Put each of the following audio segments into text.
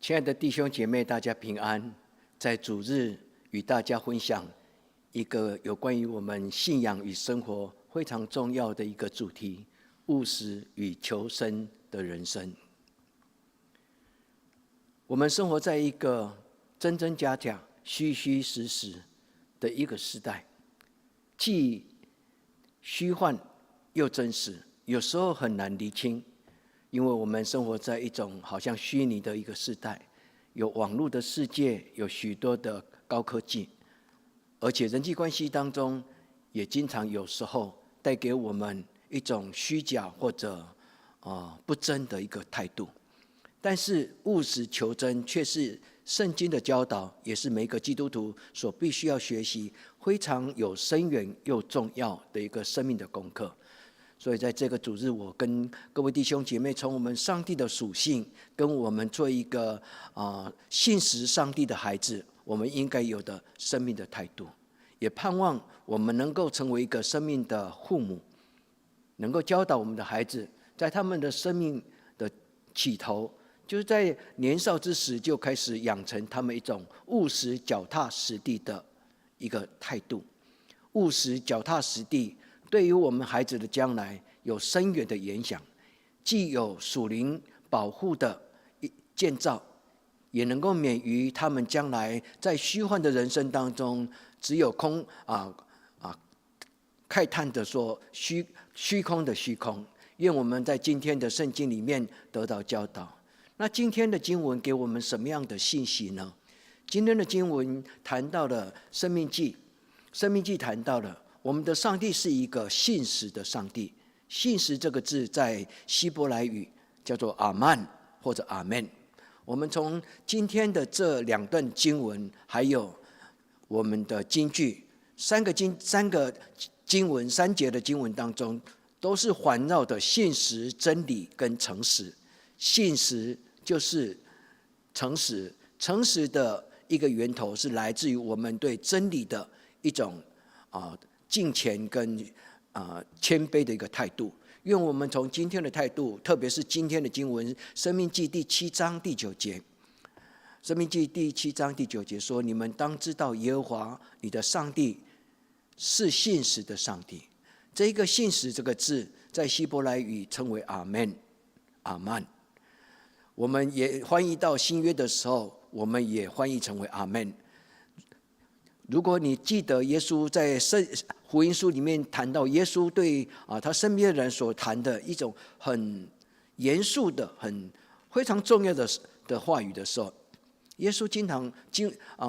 亲爱的弟兄姐妹，大家平安。在主日与大家分享一个有关于我们信仰与生活非常重要的一个主题：务实与求生的人生。我们生活在一个真真假假、虚虚实实的一个时代，既虚幻又真实，有时候很难厘清。因为我们生活在一种好像虚拟的一个时代，有网络的世界，有许多的高科技，而且人际关系当中也经常有时候带给我们一种虚假或者不真的一个态度。但是务实求真却是圣经的教导，也是每个基督徒所必须要学习非常有深远又重要的一个生命的功课。所以在这个主日，我跟各位弟兄姐妹从我们上帝的属性，跟我们做一个信实上帝的孩子，我们应该有的生命的态度，也盼望我们能够成为一个生命的父母，能够教导我们的孩子，在他们的生命的起头，就是在年少之时就开始养成他们一种务实、脚踏实地的一个态度。务实、脚踏实地，对于我们孩子的将来有深远的影响，既有属灵保护的建造，也能够免于他们将来在虚幻的人生当中，只有慨叹的说虚空的虚空。愿我们在今天的圣经里面得到教导。那今天的经文给我们什么样的信息呢？今天的经文谈到了申命记，申命记谈到了我们的上帝是一个信实的上帝。信实这个字在希伯来语叫做阿曼或者阿门。我们从今天的这两段经文，还有我们的经句，三个经文三节的经文当中，都是环绕的信实、真理跟诚实。信实就是诚实，诚实的一个源头是来自于我们对真理的一种敬虔跟谦卑的一个态度。愿我们从今天的态度，特别是今天的经文《申命记》第7章第9节，《申命记》第7章第9节说：“你们当知道耶和华你的上帝是信实的上帝。”这一个信实这个字，在希伯来语称为阿门，阿曼。我们也翻译到新约的时候，我们也翻译成为阿门。如果你记得耶稣在福音书里面谈到耶稣对他身边的人所谈的一种很严肃的、非常重要的话语的时候，耶稣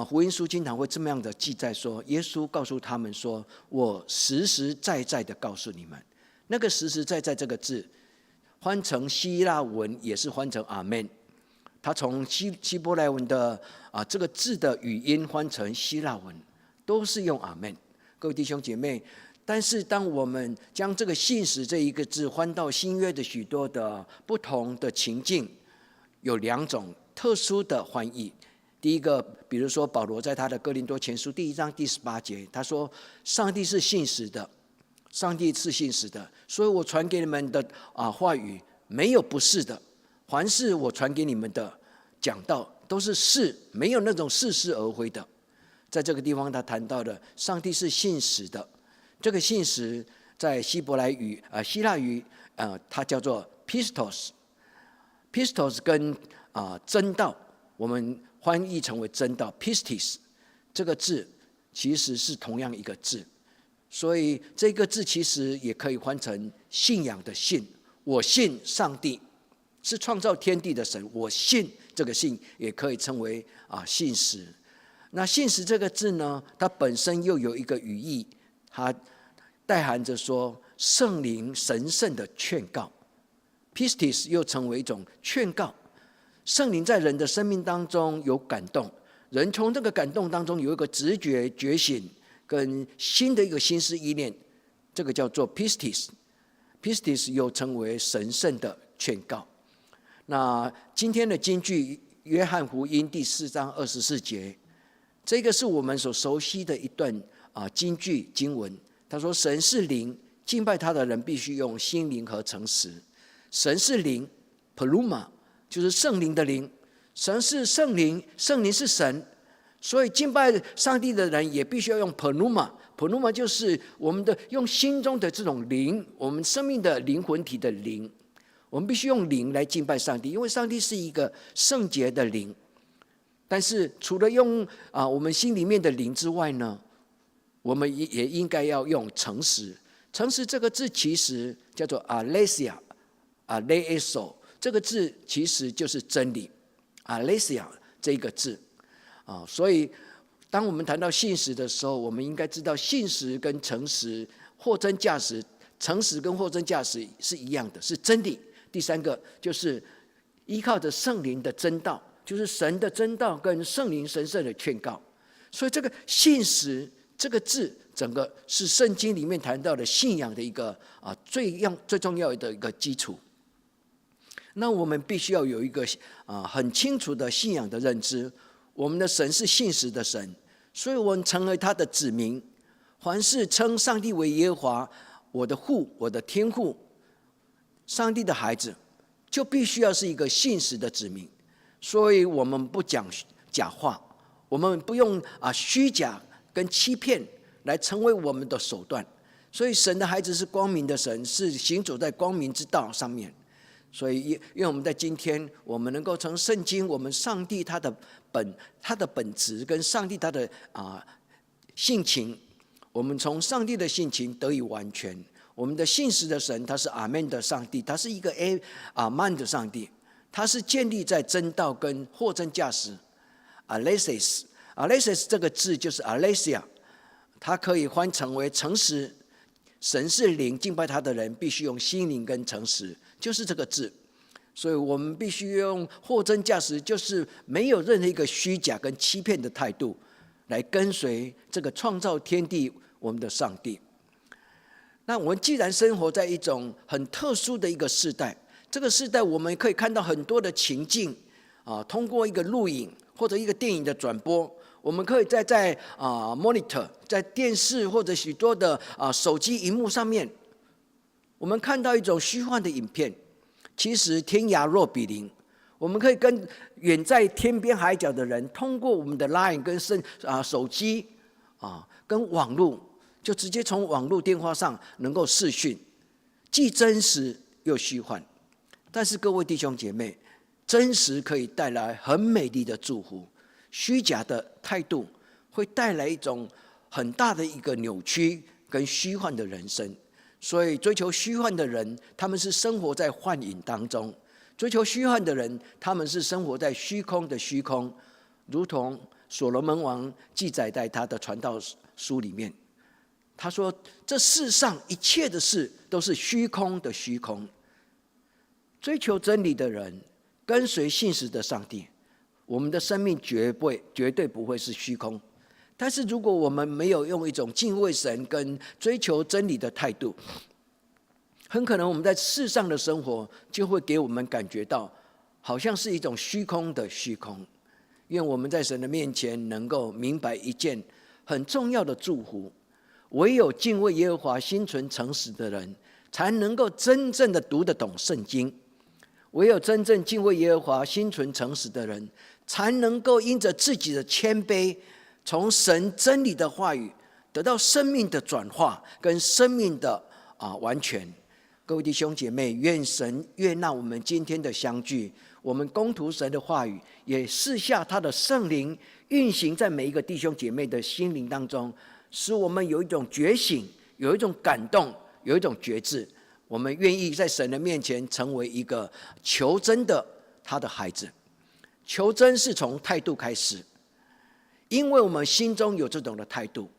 福音书经常会这么样的记载说，耶稣告诉他们说：“我实实在在的告诉你们。”那个实实在在这个字，翻成希腊文也是翻成阿门。他从希伯来文的这个字的语音翻成希腊文，都是用阿门。各位弟兄姐妹，但是当我们将这个信实这一个字翻到新约的许多的不同的情境，有两种特殊的翻译。第一个，比如说保罗在他的哥林多前书第1章第18节，他说：“上帝是信实的，上帝是信实的，所以我传给你们的话语没有不是的，凡是我传给你们的讲道都是是，没有那种似是而非的。”在这个地方，他谈到的上帝是信实的。这个信实在希伯来语、希腊语，它叫做 pistos。pistos 跟真道，我们翻译成为真道 pistis， 这个字其实是同样一个字，所以这个字其实也可以翻成信仰的信。我信上帝是创造天地的神，我信这个信也可以称为信实。那信实这个字呢，它本身又有一个语义，它带含着说圣灵神圣的劝告。pistis 又成为一种劝告，圣灵在人的生命当中有感动，人从这个感动当中有一个直觉觉醒跟新的一个心思意念，这个叫做 pistis。pistis 又称为神圣的劝告。那今天的金句约翰福音第4章24节，这个是我们所熟悉的一段金句经文。他说：“神是灵，敬拜他的人必须用心灵和诚实。”神是灵 ，Pluma 就是圣灵的灵，神是圣灵，圣灵是神，所以敬拜上帝的人也必须要用 pneuma 就是我们的用心中的这种灵，我们生命的灵魂体的灵，我们必须用灵来敬拜上帝，因为上帝是一个圣洁的灵。但是除了用我们心里面的灵之外呢，我们也应该要用诚实。诚实这个字其实叫做 alesia， 这个字其实就是真理。alesia 这个字所以当我们谈到信实的时候，我们应该知道信实跟诚实货真价实，诚实跟货真价实是一样的，是真理。第三个就是依靠着圣灵的真道，就是神的真道跟圣灵神圣的劝告。所以这个信实这个字，整个是圣经里面谈到的信仰的一个最重要的一个基础。那我们必须要有一个很清楚的信仰的认知，我们的神是信实的神，所以我们成为他的子民。凡是称上帝为耶和华，我的父，我的天父，上帝的孩子，就必须要是一个信实的子民。所以我们不讲假话，我们不用虚假跟欺骗来成为我们的手段。所以神的孩子是光明的神，是行走在光明之道上面。所以因为我们在今天，我们能够从圣经，我们上帝他的本质跟上帝他的性情，我们从上帝的性情得以完全。我们的信实的神，他是阿们的上帝，他是一个阿曼的上帝，他是建立在真道跟货真价实。alesis 这个字就是 alesia， 它可以翻成为诚实。神是灵，敬拜他的人必须用心灵跟诚实，就是这个字。所以我们必须用货真价实，就是没有任何一个虚假跟欺骗的态度来跟随这个创造天地我们的上帝。那我们既然生活在一种很特殊的一个世代，这个世代我们可以看到很多的情境通过一个录影或者一个电影的转播，我们可以在monitor， 在电视或者许多的手机荧幕上面，我们看到一种虚幻的影片。其实天涯若比邻，我们可以跟远在天边海角的人，通过我们的 Line 跟手机跟网络，就直接从网络电话上能够视讯，既真实又虚幻。但是各位弟兄姐妹，真实可以带来很美丽的祝福，虚假的态度会带来一种很大的一个扭曲跟虚幻的人生。所以追求虚幻的人，他们是生活在幻影当中；追求虚幻的人，他们是生活在虚空的虚空。如同所罗门王记载在他的传道书里面，他说：“这世上一切的事都是虚空的虚空。”追求真理的人，跟随信实的上帝，我们的生命绝对不会是虚空。但是如果我们没有用一种敬畏神跟追求真理的态度，很可能我们在世上的生活就会给我们感觉到好像是一种虚空的虚空。愿我们在神的面前能够明白一件很重要的祝福，唯有敬畏耶和华心存诚实的人，才能够真正的读得懂圣经。唯有真正敬畏耶和华心存诚实的人，才能够因着自己的谦卑，从神真理的话语得到生命的转化跟生命的完全。各位弟兄姐妹，愿神悦纳我们今天的相聚，我们恭读神的话语，也赐下他的圣灵运行在每一个弟兄姐妹的心灵当中，使我们有一种觉醒，有一种感动，有一种觉知。我们愿意在神的面前成为一个求真的他的孩子。求真是从态度开始，因为我们心中有这种的态度，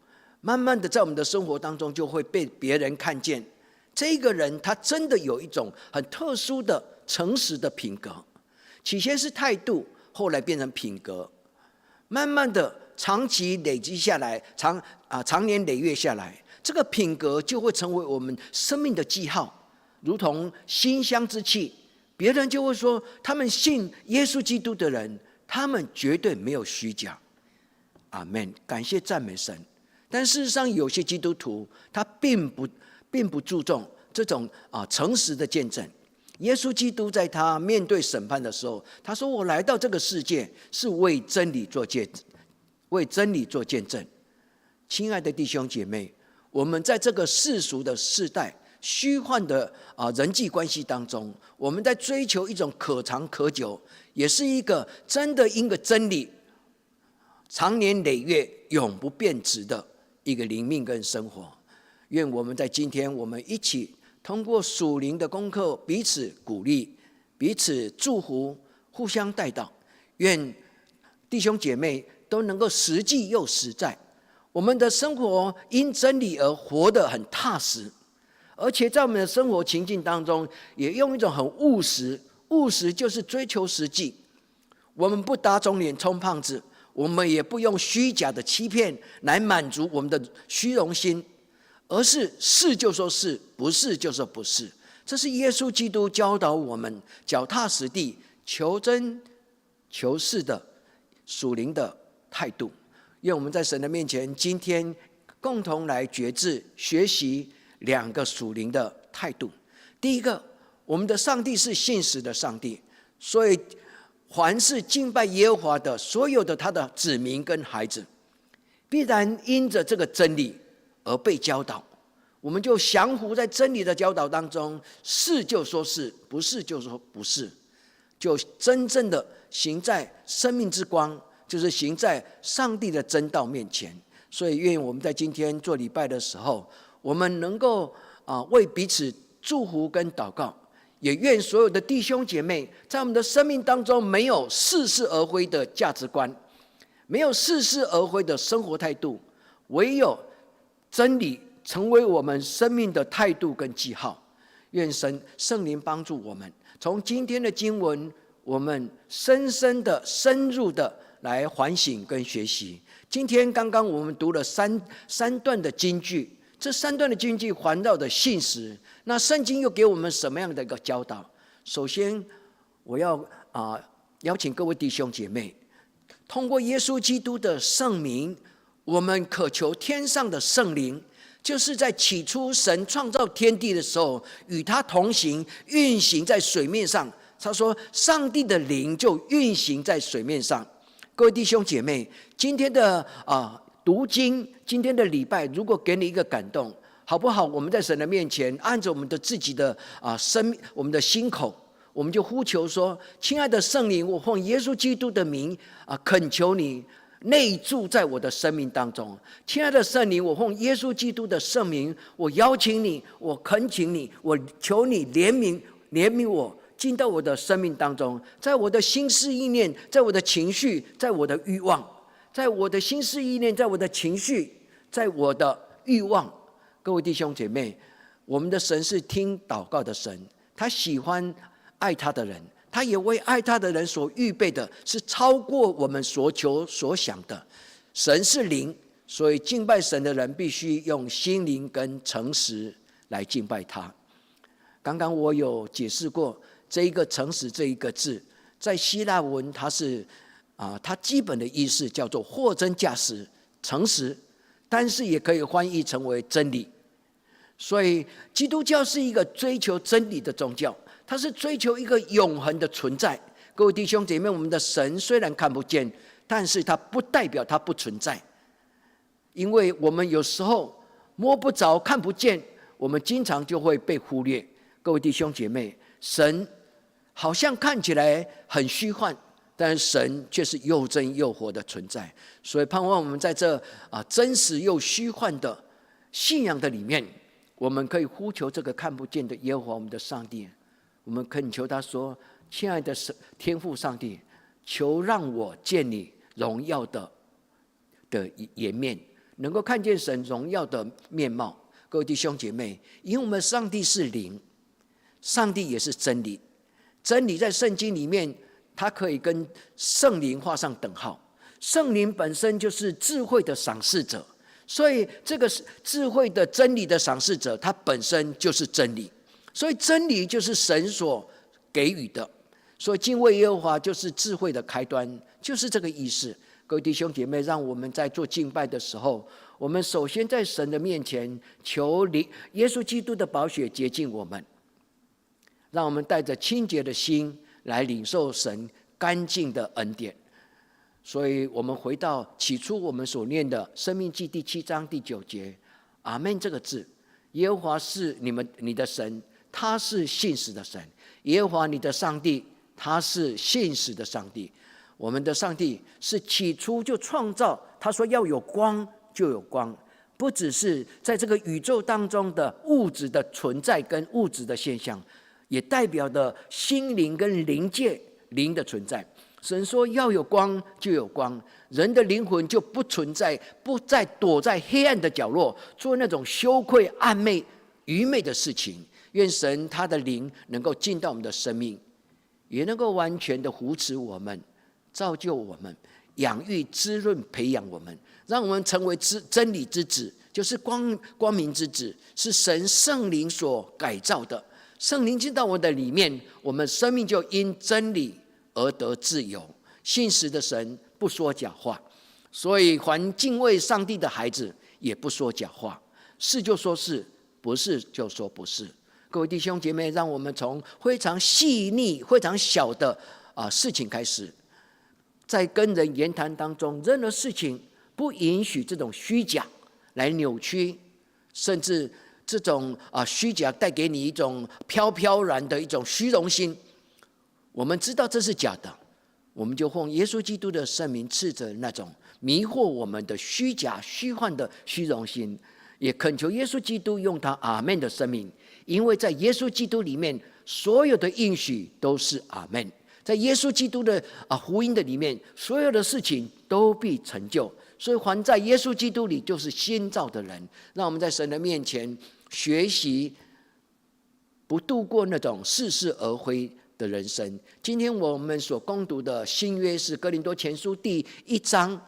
慢慢的在我们的生活当中就会被别人看见，这个人他真的有一种很特殊的诚实的品格。起先是态度，后来变成品格，慢慢的长期累积下来，长年累月下来，这个品格就会成为我们生命的记号，如同馨香之气。别人就会说，他们信耶稣基督的人，他们绝对没有虚假。阿们，感谢赞美神。但事实上，有些基督徒他并不注重这种诚实的见证，耶稣基督在他面对审判的时候，他说：“我来到这个世界是为真理做见证，为真理做见证。”亲爱的弟兄姐妹，我们在这个世俗的世代、虚幻的人际关系当中，我们在追求一种可长可久，也是一个真的因个真理长年累月永不变质的一个灵命跟生活。愿我们在今天，我们一起通过属灵的功课，彼此鼓励，彼此祝福，互相带到。愿弟兄姐妹都能够实际又实在，我们的生活因真理而活得很踏实，而且在我们的生活情境当中，也用一种很务实，务实就是追求实际。我们不打肿脸充胖子，我们也不用虚假的欺骗来满足我们的虚荣心，而是是就说是，不是就说不是。这是耶稣基督教导我们脚踏实地、求真求是的属灵的态度。愿我们在神的面前，今天共同来决志学习两个属灵的态度。第一个，我们的上帝是信实的上帝，所以凡是敬拜耶和华的所有的他的子民跟孩子，必然因着这个真理而被教导。我们就降服在真理的教导当中，是就说是，不是就说不是，就真正的行在生命之光，就是行在上帝的真道面前。所以愿我们在今天做礼拜的时候，我们能够为彼此祝福跟祷告，也愿所有的弟兄姐妹在我们的生命当中没有似是而非的价值观，没有似是而非的生活态度，唯有真理成为我们生命的态度跟记号。愿圣灵帮助我们，从今天的经文，我们深入的来反省跟学习。今天刚刚我们读了三段的金句，这三段的金句环绕的信实。那圣经又给我们什么样的一个教导？首先，我要邀请各位弟兄姐妹，通过耶稣基督的圣名，我们渴求天上的圣灵，就是在起初神创造天地的时候，与他同行，运行在水面上。他说，上帝的灵就运行在水面上。各位弟兄姐妹，今天的读经，今天的礼拜，如果给你一个感动，好不好？我们在神的面前，按着我们的自己的我们的心口，我们就呼求说：亲爱的圣灵，我奉耶稣基督的名恳求你内住在我的生命当中。亲爱的圣灵，我奉耶稣基督的圣名，我邀请你，我恳请你，我求你怜悯我，进到我的生命当中，在我的心思意念，在我的情绪，在我的欲望，在我的心思意念，在我的情绪，在我的欲望。各位弟兄姐妹，我们的神是听祷告的神，他喜欢爱他的人，他也为爱他的人所预备的是超过我们所求所想的。神是灵，所以敬拜神的人必须用心灵跟诚实来敬拜他。刚刚我有解释过，这一个诚实这一个字，在希腊文它是它基本的意思叫做货真价实、诚实，但是也可以翻译成为真理。所以基督教是一个追求真理的宗教，它是追求一个永恒的存在。各位弟兄姐妹，我们的神虽然看不见，但是它不代表它不存在，因为我们有时候摸不着、看不见，我们经常就会被忽略。各位弟兄姐妹，神好像看起来很虚幻，但神却是又真又活的存在。所以盼望我们在这真实又虚幻的信仰的里面，我们可以呼求这个看不见的耶和华我们的上帝，我们恳求他说：亲爱的天父上帝，求让我见你荣耀的颜面，能够看见神荣耀的面貌。各位弟兄姐妹，因为我们上帝是灵，上帝也是真理，真理在圣经里面，它可以跟圣灵画上等号。圣灵本身就是智慧的赏识者，所以这个智慧的真理的赏识者，它本身就是真理。所以真理就是神所给予的，所以敬畏耶和华就是智慧的开端，就是这个意思。各位弟兄姐妹，让我们在做敬拜的时候，我们首先在神的面前求耶稣基督的宝血洁净我们，让我们带着清洁的心来领受神干净的恩典。所以我们回到起初我们所念的申命记第7章第9节，阿们这个字，耶和华是你的神，他是信实的神，耶和华你的上帝，他是信实的上帝。我们的上帝是起初就创造，他说要有光就有光，不只是在这个宇宙当中的物质的存在跟物质的现象，也代表的心灵跟灵界灵的存在。神说要有光就有光，人的灵魂就不存在，不再躲在黑暗的角落，做那种羞愧、暗昧、愚昧的事情。愿神他的灵能够进到我们的生命，也能够完全的扶持我们，造就我们，养育、滋润、培养我们，让我们成为真理之子，就是光明之子，是神圣灵所改造的。圣灵进到我的里面，我们生命就因真理而得自由。信实的神不说假话，所以凡敬畏上帝的孩子也不说假话，是就说是，不是就说不是。各位弟兄姐妹，让我们从非常细腻、非常小的事情开始，在跟人言谈当中，任何事情不允许这种虚假来扭曲，甚至这种虚假带给你一种飘飘然的一种虚荣心。我们知道这是假的，我们就奉耶稣基督的圣名斥责那种迷惑我们的虚假虚幻的虚荣心，也恳求耶稣基督用他阿们的生命，因为在耶稣基督里面，所有的应许都是阿们。在耶稣基督的福音的里面，所有的事情都必成就。所以凡在耶稣基督里就是新造的人。让我们在神的面前学习，不度过那种似是而非的人生。今天我们所攻读的新约是哥林多前书第1章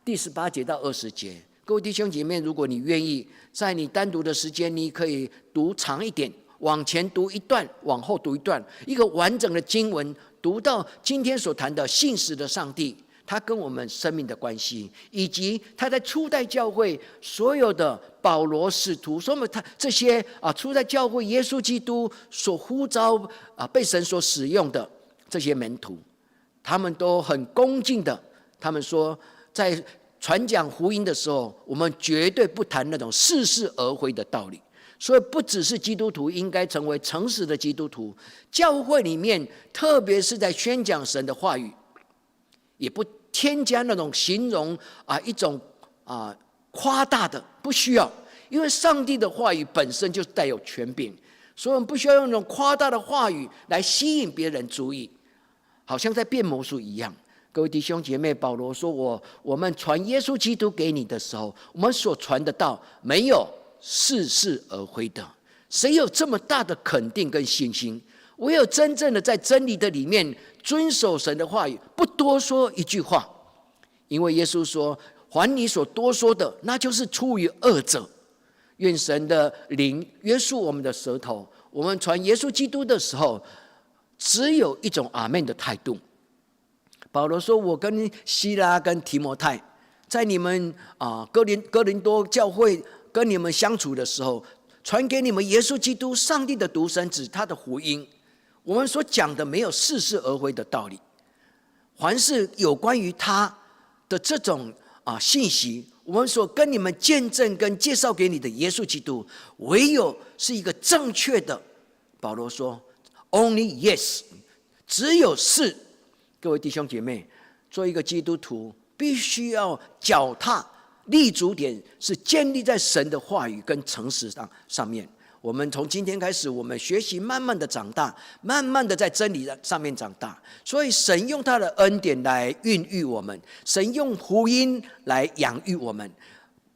第18节到20节。各位弟兄姐妹，如果你愿意，在你单独的时间，你可以读长一点，往前读一段，往后读一段，一个完整的经文，读到今天所谈的信实的上帝，他跟我们生命的关系，以及他在初代教会所有的保罗使徒，所以他这些初代教会耶稣基督所呼召被神所使用的这些门徒，他们都很恭敬的，他们说在传讲福音的时候，我们绝对不谈那种似是而非的道理。所以不只是基督徒应该成为诚实的基督徒，教会里面特别是在宣讲神的话语，也不添加那种形容一种夸大的，不需要，因为上帝的话语本身就带有权柄，所以我们不需要用那种夸大的话语来吸引别人注意，好像在变魔术一样。各位弟兄姐妹，保罗说我们传耶稣基督给你的时候，我们所传的道没有似是而非的。谁有这么大的肯定跟信心？唯有真正的在真理的里面遵守神的话语，不多说一句话。因为耶稣说，凡你所多说的，那就是出于恶者。愿神的灵约束我们的舌头，我们传耶稣基督的时候，只有一种阿们的态度。保罗说，我跟希拉跟提摩太在你们哥林多教会跟你们相处的时候，传给你们耶稣基督上帝的独生子，他的福音。我们所讲的没有似是而非的道理，凡是有关于他的这种信息，我们所跟你们见证跟介绍给你的耶稣基督，唯有是一个正确的。保罗说 Only yes， 只有是。各位弟兄姐妹，做一个基督徒必须要脚踏立足点是建立在神的话语跟诚实上面。我们从今天开始，我们学习慢慢的长大，慢慢的在真理上面长大。所以神用他的恩典来孕育我们，神用福音来养育我们。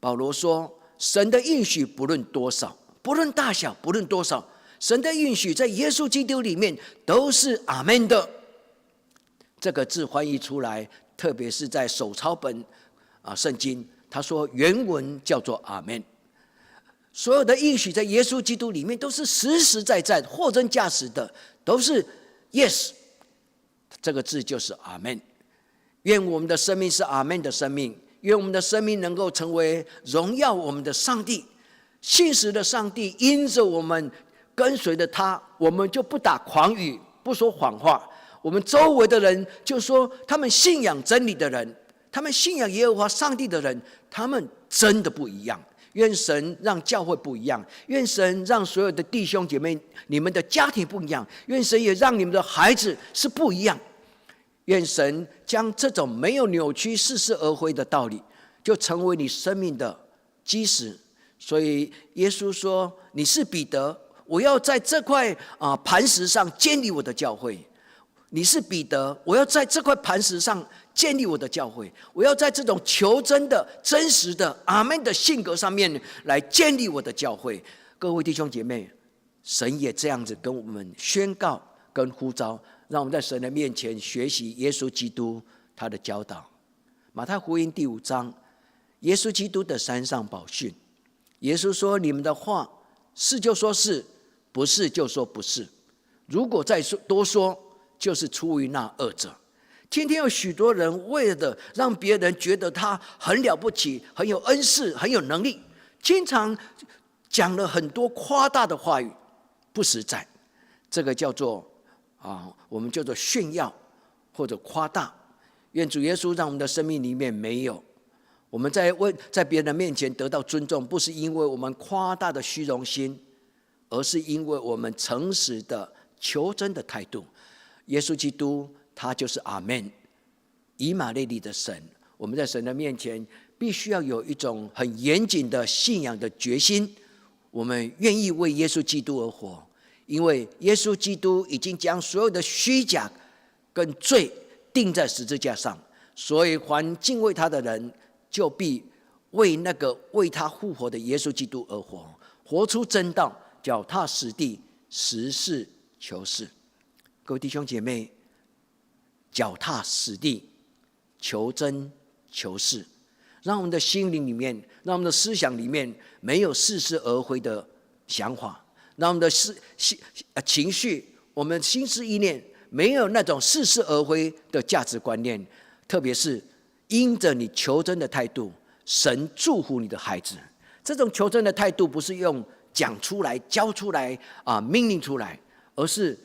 保罗说，神的应许不论多少，不论大小，不论多少，神的应许在耶稣基督里面都是阿们的。这个字翻译出来，特别是在手抄本圣经，他说原文叫做阿们。所有的应许在耶稣基督里面都是实实在在、货真价实的，都是 yes。这个字就是阿们。愿我们的生命是阿们的生命，愿我们的生命能够成为荣耀我们的上帝、信实的上帝，因着我们跟随着他，我们就不打诳语，不说谎话。我们周围的人就说，他们信仰真理的人，他们信仰耶和华上帝的人，他们真的不一样。愿神让教会不一样，愿神让所有的弟兄姐妹，你们的家庭不一样，愿神也让你们的孩子是不一样。愿神将这种没有扭曲、似是而非的道理，就成为你生命的基石。所以耶稣说：“你是彼得，我要在这块磐石上建立我的教会。你是彼得，我要在这块磐石上建立我的教会。我要在这种求真的、真实的阿们的性格上面来建立我的教会。”各位弟兄姐妹，神也这样子跟我们宣告跟呼召，让我们在神的面前学习耶稣基督他的教导。马太福音第5章，耶稣基督的山上宝训，耶稣说：“你们的话是就说是，不是就说不是。如果再多说，就是出于那恶者。”今天有许多人为了让别人觉得他很了不起，很有恩赐，很有能力，经常讲了很多夸大的话语，不实在。这个叫做我们叫做炫耀或者夸大。愿主耶稣让我们的生命里面没有，我们在别人面前得到尊重，不是因为我们夸大的虚荣心，而是因为我们诚实的求真的态度。耶稣基督他就是阿们，以马内利的神。我们在神的面前必须要有一种很严谨的信仰的决心，我们愿意为耶稣基督而活，因为耶稣基督已经将所有的虚假跟罪钉在十字架上，所以凡敬畏他的人就必为那个为他复活的耶稣基督而活，活出真道，脚踏实地，实事求是。各位弟兄姐妹，脚踏实地，求真求是，让我们的心灵里面，让我们的思想里面没有似是而非的想法，让我们的情绪，我们心思意念没有那种似是而非的价值观念。特别是因着你求真的态度，神祝福你的孩子。这种求真的态度不是用讲出来、教出来命令出来，而是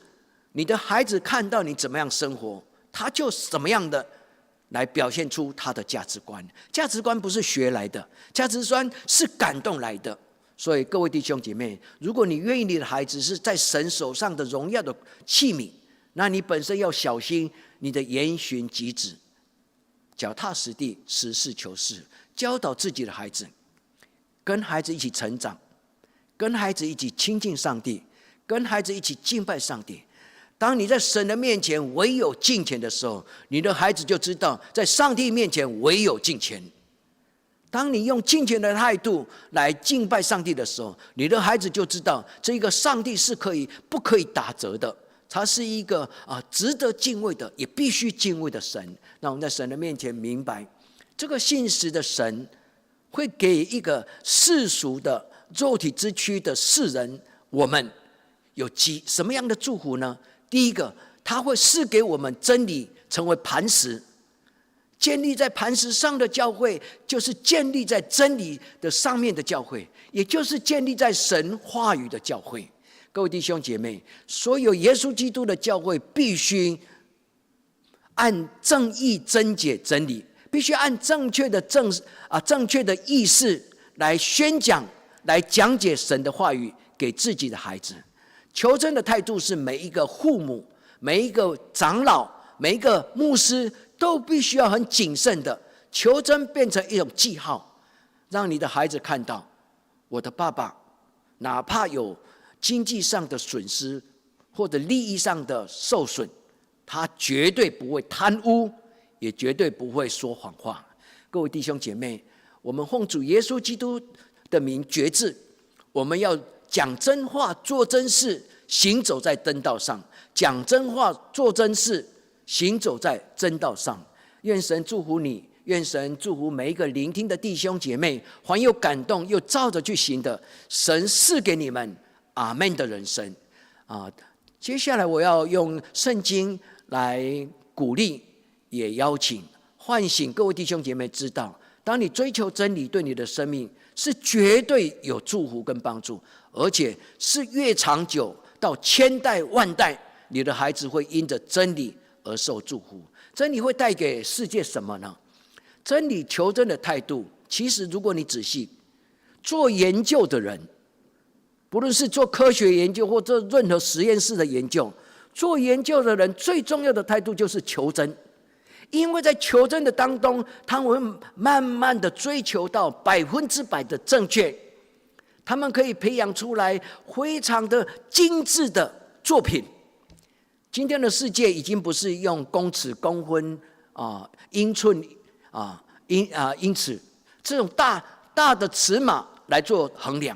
你的孩子看到你怎么样生活，他就怎么样的来表现出他的价值观。价值观不是学来的，价值观是感动来的。所以各位弟兄姐妹，如果你愿意你的孩子是在神手上的荣耀的器皿，那你本身要小心你的言行举止，脚踏实地，实事求是，教导自己的孩子，跟孩子一起成长，跟孩子一起亲近上帝，跟孩子一起敬拜上帝。当你在神的面前唯有敬虔的时候，你的孩子就知道在上帝面前唯有敬虔。当你用敬虔的态度来敬拜上帝的时候，你的孩子就知道这个上帝是不可以打折的，他是一个值得敬畏的，也必须敬畏的神。让我们在神的面前明白，这个信实的神会给一个世俗的肉体之躯的世人，我们有什么样的祝福呢？第一个，他会赐给我们真理，成为磐石。建立在磐石上的教会，就是建立在真理的上面的教会，也就是建立在神话语的教会。各位弟兄姐妹，所有耶稣基督的教会必须按正义真解真理，必须按正确的意识来宣讲、来讲解神的话语给自己的孩子。求真的态度是每一个父母、每一个长老、每一个牧师都必须要很谨慎的。求真变成一种记号，让你的孩子看到，我的爸爸哪怕有经济上的损失或者利益上的受损，他绝对不会贪污，也绝对不会说谎话。各位弟兄姐妹，我们奉主耶稣基督的名决志，我们要讲真话，做真事，行走在真道上。讲真话，做真事，行走在真道上。愿神祝福你，愿神祝福每一个聆听的弟兄姐妹，凡有感动又照着去行的，神赐给你们阿们的人生。接下来我要用圣经来鼓励，也邀请、唤醒各位弟兄姐妹知道，当你追求真理，对你的生命是绝对有祝福跟帮助，而且是越长久到千代万代，你的孩子会因着真理而受祝福。真理会带给世界什么呢？真理求真的态度，其实如果你仔细做研究的人，不论是做科学研究或做任何实验室的研究，做研究的人最重要的态度就是求真。因为在求真的当中，他们慢慢的追求到100%的正确，他们可以培养出来非常的精致的作品。今天的世界已经不是用公尺、公分、英寸、英尺这种大的尺码来做衡量。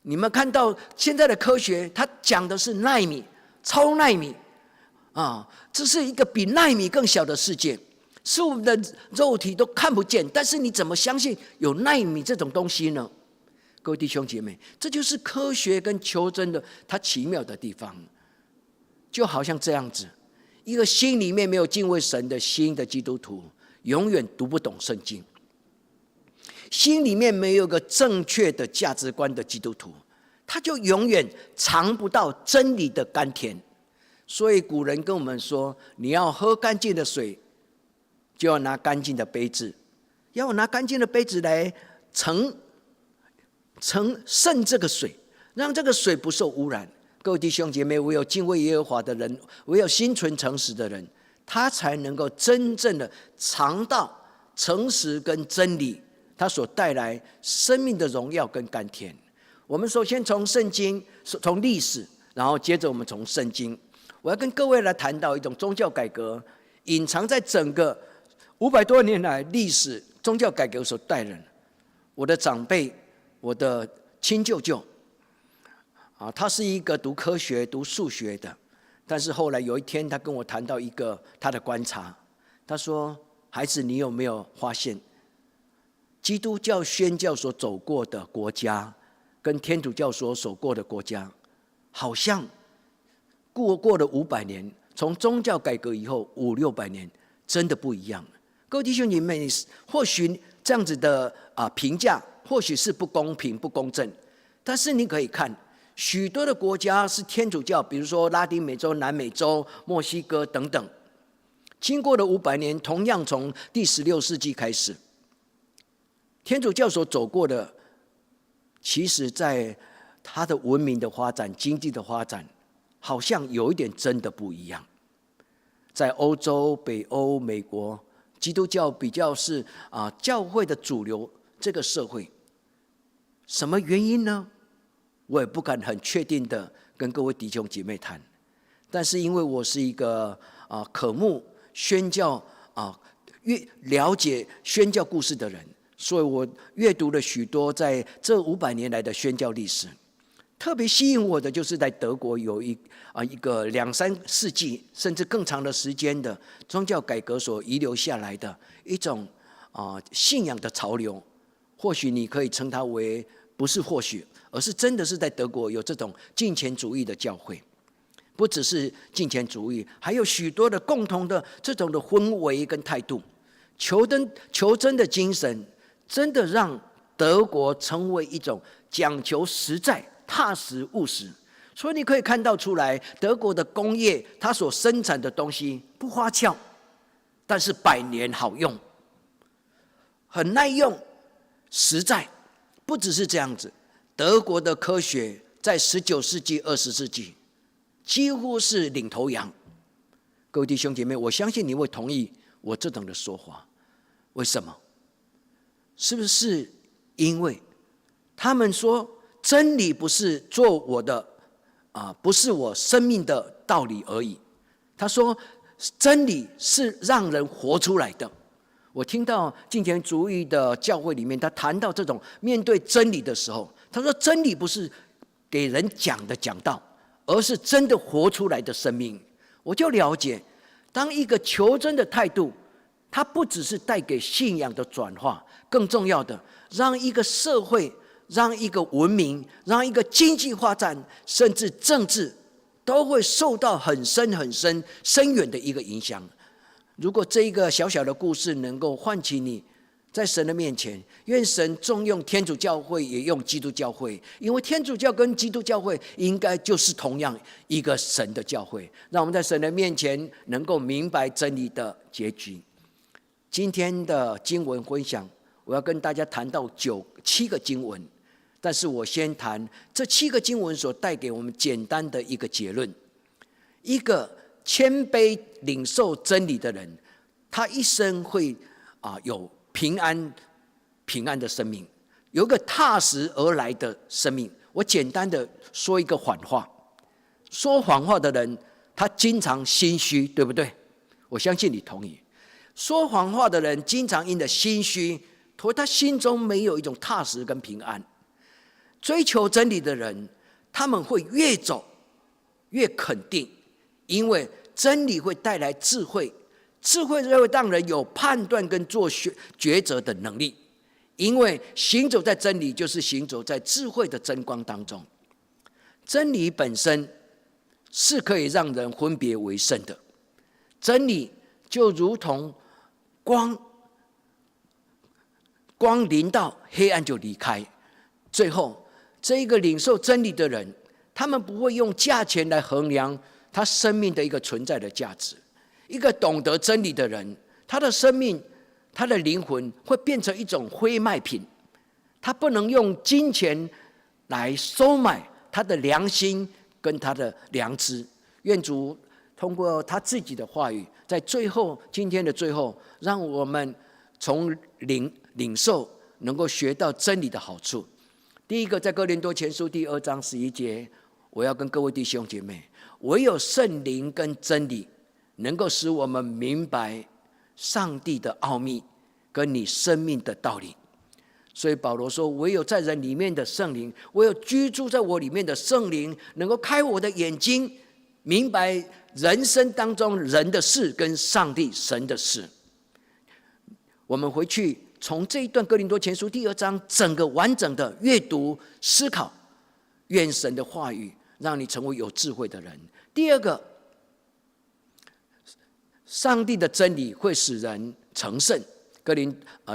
你们看到现在的科学，它讲的是奈米、超奈米这是一个比奈米更小的世界，是我们的肉体都看不见，但是你怎么相信有奈米这种东西呢？各位弟兄姐妹，这就是科学跟求真的它奇妙的地方。就好像这样子，一个心里面没有敬畏神的心的基督徒，永远读不懂圣经；心里面没有个正确的价值观的基督徒，他就永远尝不到真理的甘甜。所以古人跟我们说，你要喝干净的水，就要拿干净的杯子，要拿干净的杯子来盛这个水，让这个水不受污染。各位弟兄姐妹，唯有敬畏耶和华的人，唯有心存诚实的人，他才能够真正的尝到诚实跟真理他所带来生命的荣耀跟甘甜。我们首先从圣经，从历史，然后接着我们从圣经。我要跟各位来谈到一种宗教改革，隐藏在整个500多年来历史宗教改革所带人。我的长辈，我的亲舅舅他是一个读科学、读数学的，但是后来有一天，他跟我谈到一个他的观察。他说：“孩子，你有没有发现，基督教宣教所走过的国家，跟天主教所走过的国家，好像过了500年，从宗教改革以后500-600年，真的不一样。”各位弟兄姐妹，或许这样子的评价，或许是不公平、不公正，但是你可以看，许多的国家是天主教，比如说拉丁美洲、南美洲、墨西哥等等，经过了500年，同样从第16世纪开始，天主教所走过的，其实在它的文明的发展、经济的发展，好像有一点真的不一样。在欧洲、北欧、美国，基督教比较是教会的主流这个社会。什么原因呢？我也不敢很确定的跟各位弟兄姐妹谈，但是因为我是一个渴慕宣教越了解宣教故事的人，所以我阅读了许多在这500年来的宣教历史。特别吸引我的就是在德国有一个2-3世纪甚至更长的时间的宗教改革所遗留下来的一种信仰的潮流。或许你可以称它为，不是或许，而是真的是在德国有这种敬虔主义的教会。不只是敬虔主义，还有许多的共同的这种的氛围跟态度。求真的精神真的让德国成为一种讲求实在、踏实务实。所以你可以看到出来，德国的工业它所生产的东西不花俏，但是百年好用，很耐用，实在。不只是这样子，德国的科学在19世纪、20世纪几乎是领头羊。各位弟兄姐妹，我相信你会同意我这种的说法。为什么？是不是因为他们说真理不是做我的不是我生命的道理而已？他说真理是让人活出来的。我听到敬虔主义的教会里面，他谈到这种面对真理的时候，他说真理不是给人讲的讲道，而是真的活出来的生命。我就了解，当一个求真的态度，它不只是带给信仰的转化，更重要的，让一个社会、让一个文明、让一个经济发展，甚至政治，都会受到很深很深深远的一个影响。如果这一个小小的故事能够唤起你在神的面前，愿神重用天主教会，也用基督教会，因为天主教跟基督教会应该就是同样一个神的教会。让我们在神的面前能够明白真理的结局。今天的经文分享，我要跟大家谈到7个经文，但是我先谈这7个经文所带给我们简单的一个结论。一个谦卑领受真理的人，他一生会有平安的生命，有一个踏实而来的生命。我简单的说一个谎话，说谎话的人他经常心虚，对不对？我相信你同意。说谎话的人经常因着心虚，他心中没有一种踏实跟平安。追求真理的人，他们会越走越肯定，因为真理会带来智慧，智慧会让人有判断跟做抉择的能力。因为行走在真理，就是行走在智慧的真光当中。真理本身是可以让人分别为圣的，真理就如同光临到，黑暗就离开。最后，这一个领受真理的人，他们不会用价钱来衡量他生命的一个存在的价值。一个懂得真理的人，他的生命，他的灵魂会变成一种非卖品，他不能用金钱来收买他的良心跟他的良知。愿主通过他自己的话语，在今天的最后，让我们从领受能够学到真理的好处。第一个，在哥林多前书第2章11节，我要跟各位弟兄姐妹，唯有圣灵跟真理能够使我们明白上帝的奥秘跟你生命的道理。所以保罗说，唯有在人里面的圣灵，唯有居住在我里面的圣灵，能够开我的眼睛，明白人生当中人的事跟上帝神的事。我们回去从这一段哥林多前书第2章整个完整的阅读思考，愿神的话语让你成为有智慧的人。第二个，上帝的真理会使人成圣。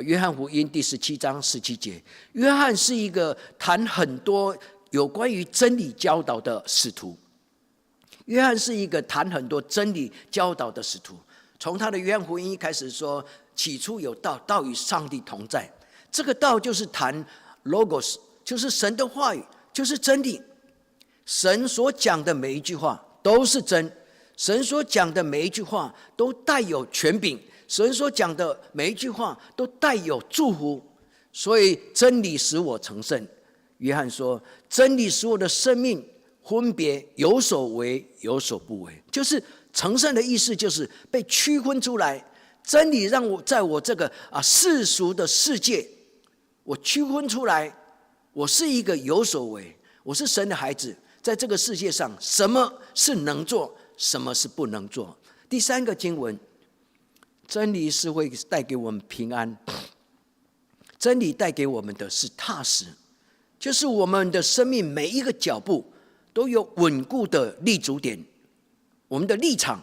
约翰福音第17章17节，约翰是一个谈很多有关于真理教导的使徒。约翰是一个谈很多真理教导的使徒。从他的约翰福音一开始说，起初有道，道与上帝同在。这个道就是谈 logos， 就是神的话语，就是真理。神所讲的每一句话都是真，神所讲的每一句话都带有权柄，神所讲的每一句话都带有祝福。所以真理使我成圣。约翰说，真理使我的生命分别有所为有所不为，就是成圣的意思，就是被区分出来。真理让我在我这个世俗的世界，我区分出来，我是一个有所为，我是神的孩子。在这个世界上，什么是能做，什么是不能做。第三个经文，真理是会带给我们平安，真理带给我们的是踏实，就是我们的生命每一个脚步都有稳固的立足点，我们的立场，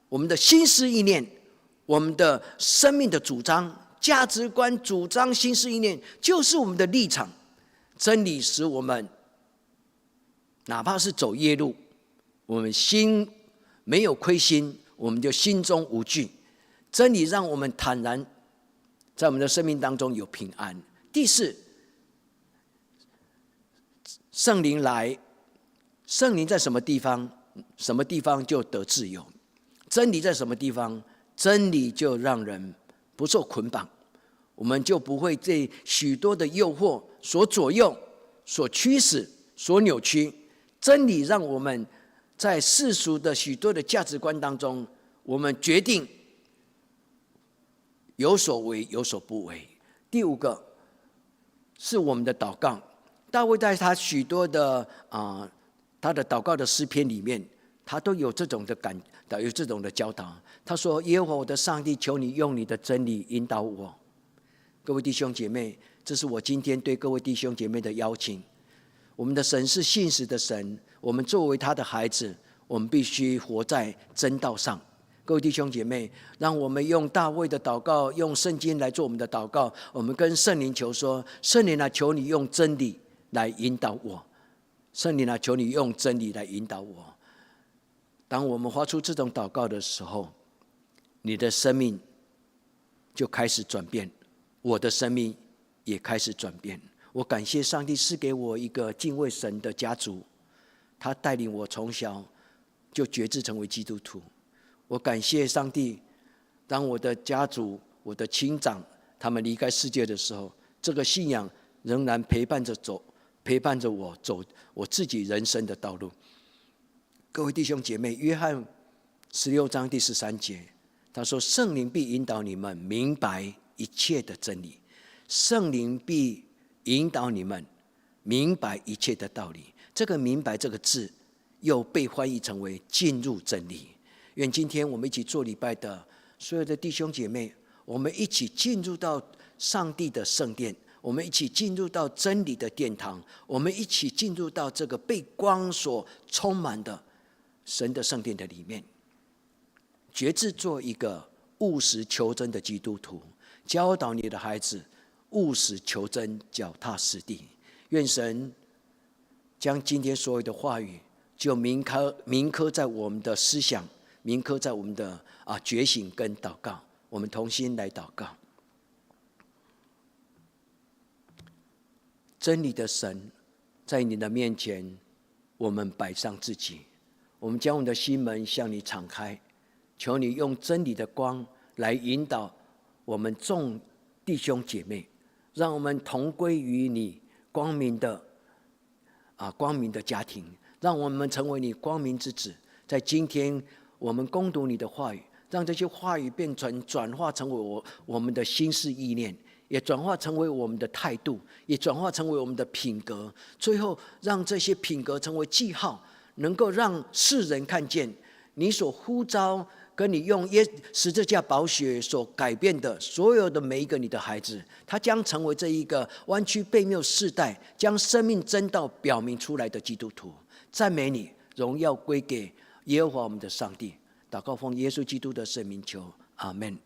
我们的心思意念，我们的生命的主张、价值观、主张、心思意念，就是我们的立场。真理使我们哪怕是走夜路，我们心没有亏心，我们就心中无惧。真理让我们坦然，在我们的生命当中有平安。第四，圣灵来，圣灵在什么地方，什么地方就得自由。真理在什么地方，真理就让人不受捆绑，我们就不会被许多的诱惑所左右、所驱使、所扭曲。真理让我们在世俗的许多的价值观当中，我们决定有所为有所不为。第五个是我们的祷告。大卫在他许多的他的祷告的诗篇里面，他都有这种的教导。他说，耶和华我的上帝，求你用你的真理引导我。各位弟兄姐妹，这是我今天对各位弟兄姐妹的邀请。我们的神是信实的神，我们作为他的孩子，我们必须活在真道上，各位弟兄姐妹，让我们用大卫的祷告，用圣经来做我们的祷告。我们跟圣灵求说：圣灵啊，求你用真理来引导我。圣灵啊，求你用真理来引导我。当我们发出这种祷告的时候，你的生命就开始转变，我的生命也开始转变。我感谢上帝赐给我一个敬畏神的家族，他带领我从小就决志成为基督徒。我感谢上帝，当我的家族、我的亲长他们离开世界的时候，这个信仰仍然陪伴着我走我自己人生的道路。各位弟兄姐妹，约翰16章第13节，他说：圣灵必引导你们明白一切的真理。圣灵必引导你们明白一切的道理。这个明白这个字又被翻译成为进入真理。愿今天我们一起做礼拜的所有的弟兄姐妹，我们一起进入到上帝的圣殿，我们一起进入到真理的殿堂，我们一起进入到这个被光所充满的神的圣殿的里面，决志做一个务实求真的基督徒，教导你的孩子务实求真，脚踏实地。愿神将今天所有的话语就铭刻在我们的思想，铭刻在我们的觉醒跟祷告。我们同心来祷告。真理的神，在你的面前，我们摆上自己，我们将我们的心门向你敞开，求你用真理的光来引导我们众弟兄姐妹，让我们同归于你光明的家庭，让我们成为你光明之子。在今天我们攻读你的话语，让这些话语变成转化成为我们的心思意念，也转化成为我们的态度，也转化成为我们的品格，最后让这些品格成为记号，能够让世人看见你所呼召跟你用十字架宝血所改变的所有的每一个你的孩子，他将成为这一个弯曲悖谬世代将生命真道表明出来的基督徒。赞美你，荣耀归给耶和华我们的上帝。祷告奉耶稣基督的圣名求，阿们。